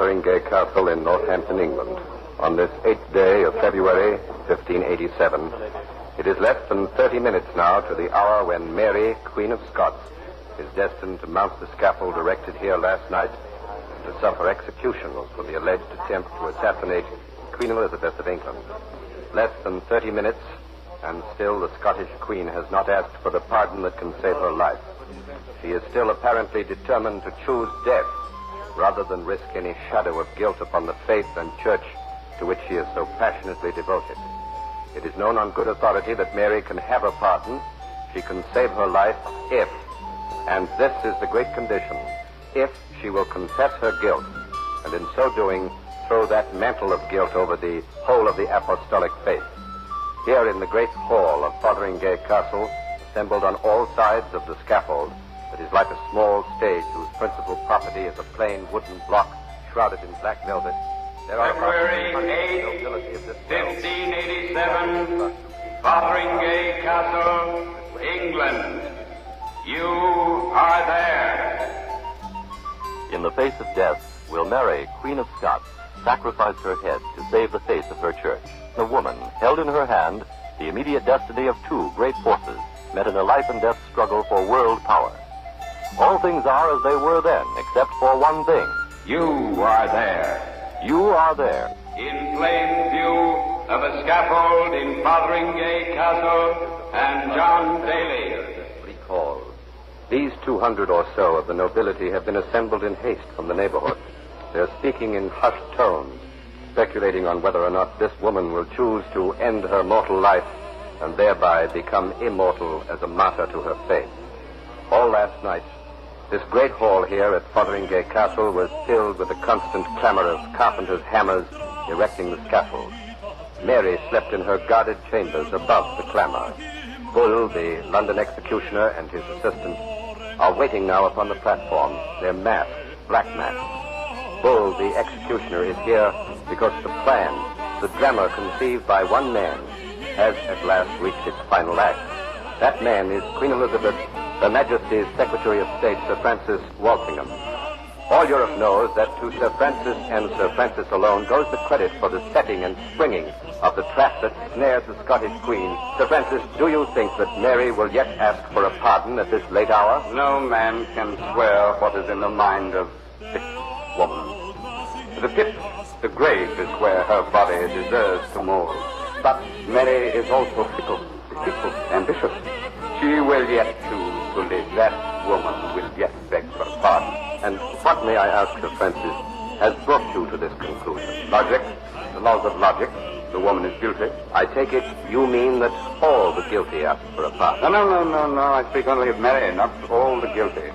Fotheringay Castle in Northampton, England, on this 8th day of February, 1587. It is less than 30 minutes now to the hour when Mary, Queen of Scots, is destined to mount the scaffold erected here last night and to suffer execution for the alleged attempt to assassinate Queen Elizabeth of England. Less than 30 minutes, and still the Scottish Queen has not asked for the pardon that can save her life. She is still apparently determined to choose death rather than risk any shadow of guilt upon the faith and church to which she is so passionately devoted. It is known on good authority that Mary can have a pardon. She can save her life if, and this is the great condition, if she will confess her guilt, and in so doing, throw that mantle of guilt over the whole of the apostolic faith. Here in the great hall of Fotheringay Castle, assembled on all sides of the scaffold, that is like a small stage whose principal property is a plain wooden block shrouded in black velvet, there are February 8, 1587, Fotheringay Castle, England. You are there. In the face of death, will Mary, Queen of Scots, sacrifice her head to save the faith of her church? A woman held in her hand the immediate destiny of two great forces met in a life and death struggle for world power. All things are as they were then, except for one thing. You are there. You are there. In plain view of a scaffold in Fotheringay Castle and John Daly. Recall. These 200 or so of the nobility have been assembled in haste from the neighborhood. They're speaking in hushed tones, speculating on whether or not this woman will choose to end her mortal life and thereby become immortal as a martyr to her faith. All last night, this great hall here at Fotheringay Castle was filled with the constant clamor of carpenters' hammers erecting the scaffold. Mary slept in her guarded chambers above the clamor. Bull, the London executioner, and his assistants are waiting now upon the platform. They're masked, black masks. Bull, the executioner, is here because the plan, the drama conceived by one man, has at last reached its final act. That man is Queen Elizabeth, Her Majesty's Secretary of State, Sir Francis Walsingham. All Europe knows that to Sir Francis and Sir Francis alone goes the credit for the setting and springing of the trap that snared the Scottish Queen. Sir Francis, do you think that Mary will yet ask for a pardon at this late hour? No man can swear what is in the mind of this woman. The pit, the grave, is where her body deserves to mold. But Mary is also fickle, deceitful, ambitious. She will yet choose to live. That woman will yet beg for a pardon. And what, may I ask, Sir Francis, has brought you to this conclusion? Logic, the laws of logic. The woman is guilty. I take it you mean that all the guilty ask for a pardon. No. I speak only of Mary, not all the guilty.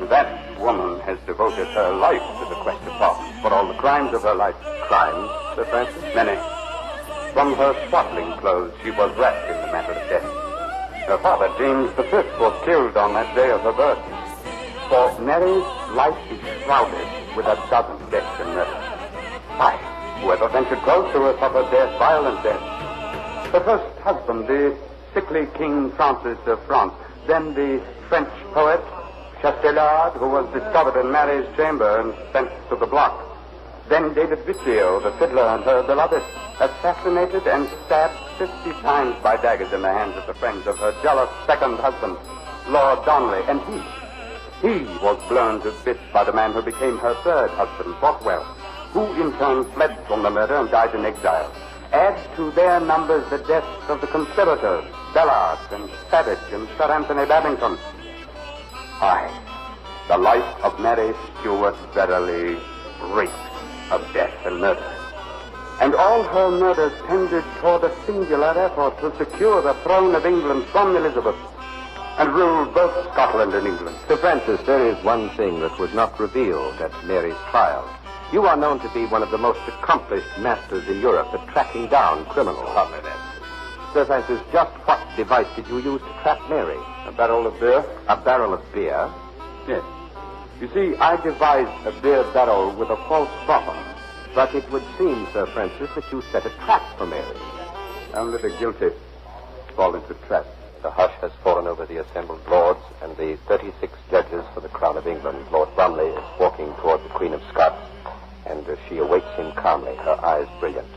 That woman has devoted her life to the quest of pardon for all the crimes of her life. Crimes, Sir Francis? Many. From her swaddling clothes, she was wrapped in the matter of death. Her father, James V, was killed on that day of her birth. For Mary's life is shrouded with a dozen deaths and murders. Why, whoever ventured close to her suffered death, violent death. Her first husband, the sickly King Francis of France, then the French poet, Chastelard, who was discovered in Mary's chamber and sent to the block. Then David Vicio, the fiddler, and her beloved, assassinated and stabbed 50 times by daggers in the hands of the friends of her jealous second husband, Lord Darnley. And he was blown to bits by the man who became her third husband, Bothwell, who in turn fled from the murder and died in exile. Add to their numbers the deaths of the conspirators, Ballard and Savage and Sir Anthony Babington. Aye, the life of Mary Stuart verily reeks of death and murder. And all her murders tended toward a singular effort to secure the throne of England from Elizabeth and rule both Scotland and England. Sir Francis, there is one thing that was not revealed at Mary's trial. You are known to be one of the most accomplished masters in Europe at tracking down criminals. Sir Francis, just what device did you use to trap Mary? A barrel of beer? A barrel of beer? Yes. You see, I devised a beer barrel with a false bottom. But it would seem, Sir Francis, that you set a trap for Mary. Only the guilty fall into traps. The hush has fallen over the assembled lords and the 36 judges for the Crown of England. Lord Bromley is walking toward the Queen of Scots. and she awaits him calmly, her eyes brilliant.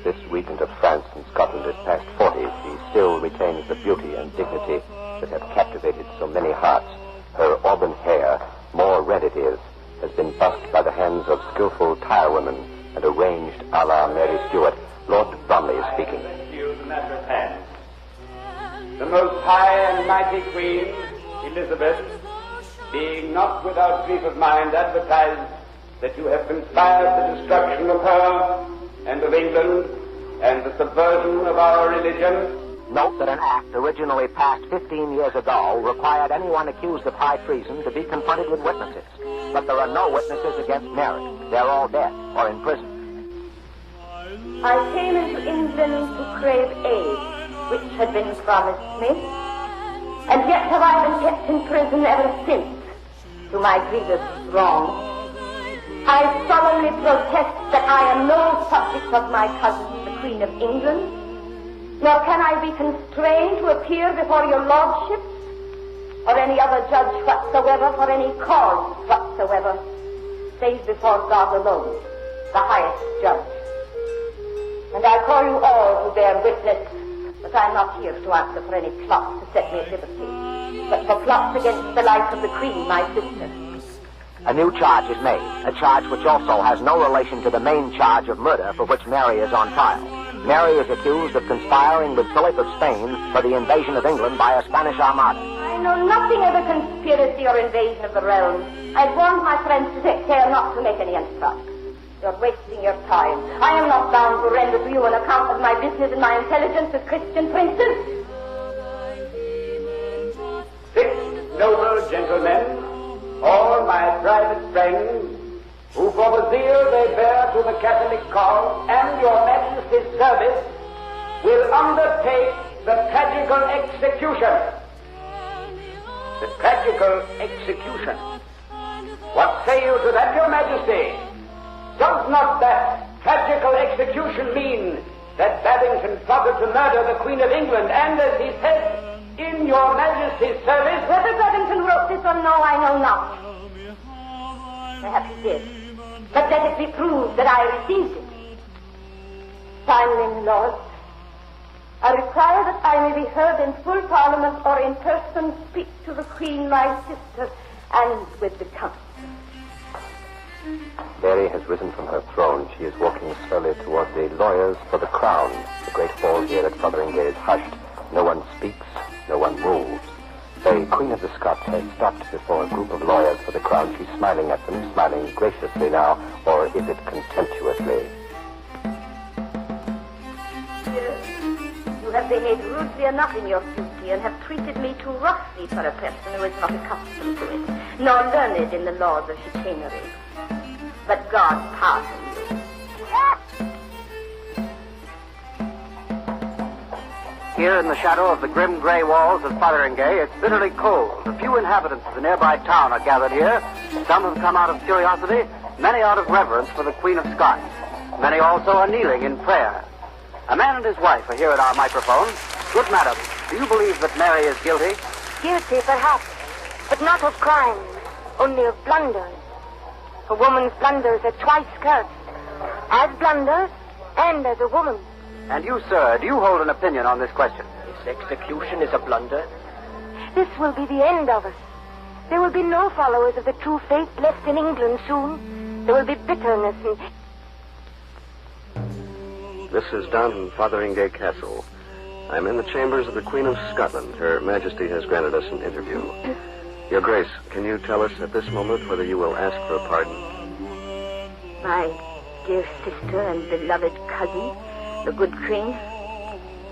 This regent of France and Scotland is past 40. She still retains the beauty and dignity that have captivated so many hearts. Her auburn hair, more red it is, has been busked by the hands of skillful tirewomen and arranged a la Mary Stuart. Lord Bromley is speaking. The matter at hand. The most high and mighty Queen, Elizabeth, being not without grief of mind, advertised that you have conspired the destruction of her and of England and the subversion of our religion. Note that an act originally passed 15 years ago required anyone accused of high treason to be confronted with witnesses. But there are no witnesses against Mary. They're all dead or in prison. I came into England to crave aid, which had been promised me, and yet have I been kept in prison ever since, to my grievous wrong. I solemnly protest that I am no subject of my cousin, the Queen of England, nor can I be constrained to appear before your lordships or any other judge whatsoever for any cause whatsoever, save before God alone, the highest judge. And I call you all to bear witness that I am not here to answer for any plots to set me at liberty, but for plots against the life of the Queen, my sister. A new charge is made, a charge which also has no relation to the main charge of murder for which Mary is on trial. Mary is accused of conspiring with Philip of Spain for the invasion of England by a Spanish armada. I know nothing of a conspiracy or invasion of the realm. I've warned my friends to take care not to make any enterprise. You're wasting your time. I am not bound to render to you an account of my business and my intelligence as Christian princes. 6 noble gentlemen, all my private friends, who for the zeal they bear to the Catholic cause and your Majesty's service, will undertake the tragical execution. The tragical execution. What say you to that, your Majesty? Does not that tragical execution mean that Babington plotted to murder the Queen of England and, as he said, in your Majesty's service? Whether Babington wrote this or no, I know not. Perhaps he did. But let it be proved that I received it. Finally, Lord, I require that I may be heard in full Parliament or in person speak to the Queen, my sister, and with the Council. Mary has risen from her throne. She is walking slowly toward the lawyers for the crown. The great hall here at Fotheringay is hushed. No one speaks, no one moves. The Queen of the Scots has stopped before a group of lawyers for the crown. She's smiling at them, smiling graciously now, or is it contemptuously? You have behaved rudely enough in your duty and have treated me too roughly for a person who is not accustomed to it, nor learned in the laws of chicanery. But God pardon you. Here in the shadow of the grim grey walls of Fotheringay, it's bitterly cold. A few inhabitants of the nearby town are gathered here. Some have come out of curiosity, many out of reverence for the Queen of Scots. Many also are kneeling in prayer. A man and his wife are here at our microphone. Good madam, do you believe that Mary is guilty? Guilty, perhaps, but not of crimes, only of blunders. A woman's blunders are twice cursed, as blunders and as a woman. And you, sir, do you hold an opinion on this question? This execution is a blunder. This will be the end of us. There will be no followers of the true faith left in England soon. There will be bitterness and... This is Downton Fotheringay Castle. I'm in the chambers of the Queen of Scotland. Her Majesty has granted us an interview. Your Grace, can you tell us at this moment whether you will ask for a pardon? My dear sister and beloved cousin, the good Queen,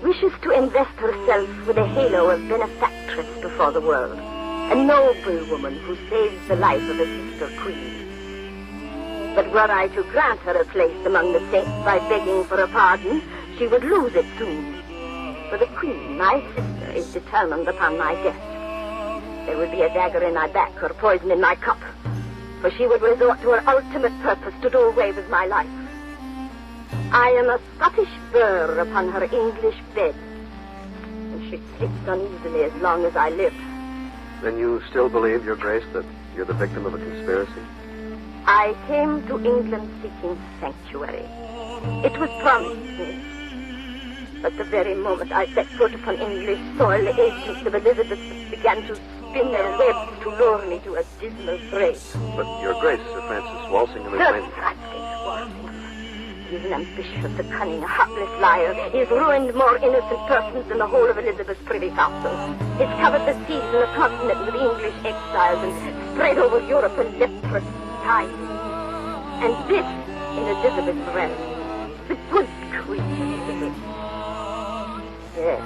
wishes to invest herself with a halo of benefactress before the world, a noble woman who saves the life of a sister queen. But were I to grant her a place among the saints by begging for a pardon, she would lose it soon. For the Queen, my sister, is determined upon my death. There would be a dagger in my back or poison in my cup, for she would resort to her ultimate purpose to do away with my life. I am a Scottish burr upon her English bed, and she sleeps uneasily as long as I live. Then you still believe, Your Grace, that you're the victim of a conspiracy? I came to England seeking sanctuary. It was promised me. But the very moment I set foot upon English soil, the agents of Elizabeth began to spin their webs to lure me to a dismal grave. But, Your Grace, Sir Francis Walsingham is Sir made... Francis Walsingham. He is an ambitious, a cunning, a heartless liar. He has ruined more innocent persons than the whole of Elizabeth's privy council. He's covered the seas and the continent with English exiles and spread over Europe a leprous tide. And this in Elizabeth's realm. The good Queen Elizabeth. Yes,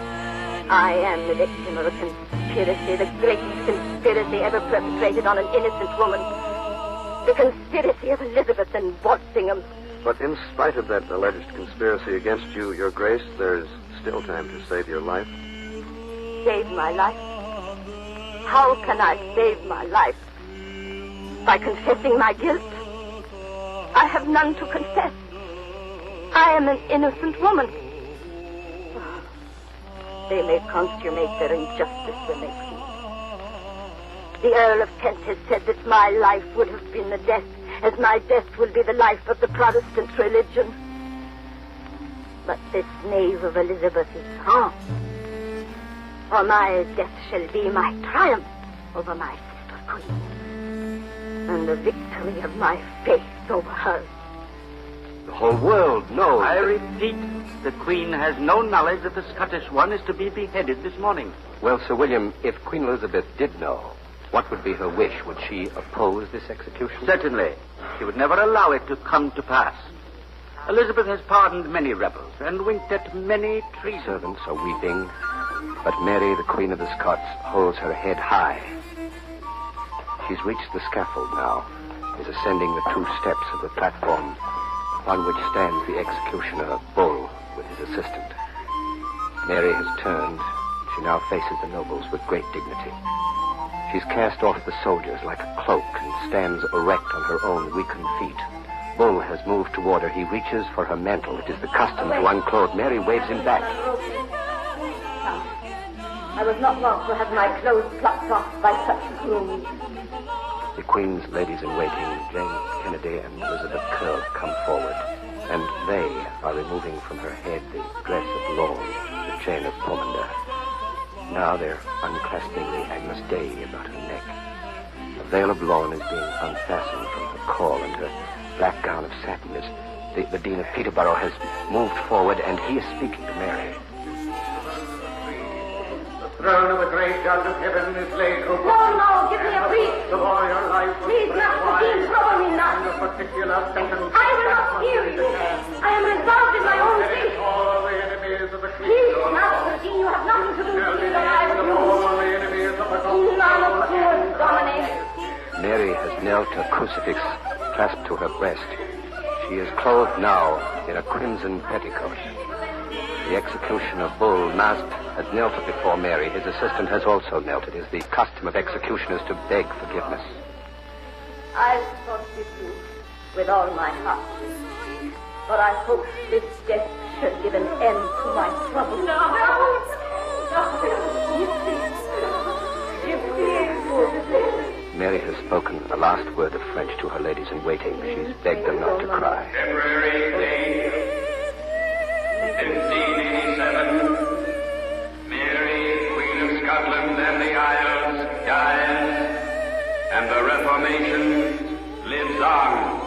I am the victim of a conspiracy, the greatest conspiracy ever perpetrated on an innocent woman. The conspiracy of Elizabeth and Walsingham. But in spite of that alleged conspiracy against you, Your Grace, there's still time to save your life. Save my life? How can I save my life? By confessing my guilt? I have none to confess. I am an innocent woman. They may consummate their injustice when they please. The Earl of Kent has said that my life would have been the death, as my death will be the life of the Protestant religion. But this knave of Elizabeth is wrong. For my death shall be my triumph over my sister queen, and the victory of my faith over hers. The whole world knows. I repeat, the Queen has no knowledge that the Scottish one is to be beheaded this morning. Well, Sir William, if Queen Elizabeth did know, what would be her wish? Would she oppose this execution? Certainly. She would never allow it to come to pass. Elizabeth has pardoned many rebels and winked at many treasons. Servants are weeping, but Mary, the Queen of the Scots, holds her head high. She's reached the scaffold now, is ascending the 2 steps of the platform upon which stands the executioner, Bull, with his assistant. Mary has turned. She now faces the nobles with great dignity. She's cast off the soldiers like a cloak and stands erect on her own weakened feet. Bull has moved toward her. He reaches for her mantle. It is the custom to unclothe. Mary waves him back. I was not wrong to have my clothes plucked off by such grooms. The Queen's ladies-in-waiting, Jane Kennedy and Elizabeth Curll, come forward, and they are removing from her head the dress of lawn, the chain of pomander. Now they're unclasping the Agnus Dei about her neck. A veil of lawn is being unfastened from her caul, and her black gown of satin is... The Dean of Peterborough has moved forward, and he is speaking to Mary. The throne of the great judge of heaven is laid open. No, give me a brief. Of all your life. Please, Master Dean, trouble me not. And a particular sentence. I will not hear you. I am resolved in my own faith. All the enemies of the king. Please, Master Dean, you have nothing to do with me that I would do. All the enemies of the None of yours, Dominic. Mary has knelt, a crucifix clasped to her breast. She is clothed now in a crimson petticoat. The executioner, Bull, masked, has knelt before Mary. His assistant has also knelt. It is the custom of executioners to beg forgiveness. I forgive you with all my heart. But I hope this death shall give an end to my trouble. No. Mary has spoken a last word of French to her ladies-in-waiting. She's begged them not to cry. February 1587, Mary, Queen of Scotland and the Isles, dies, and the Reformation lives on.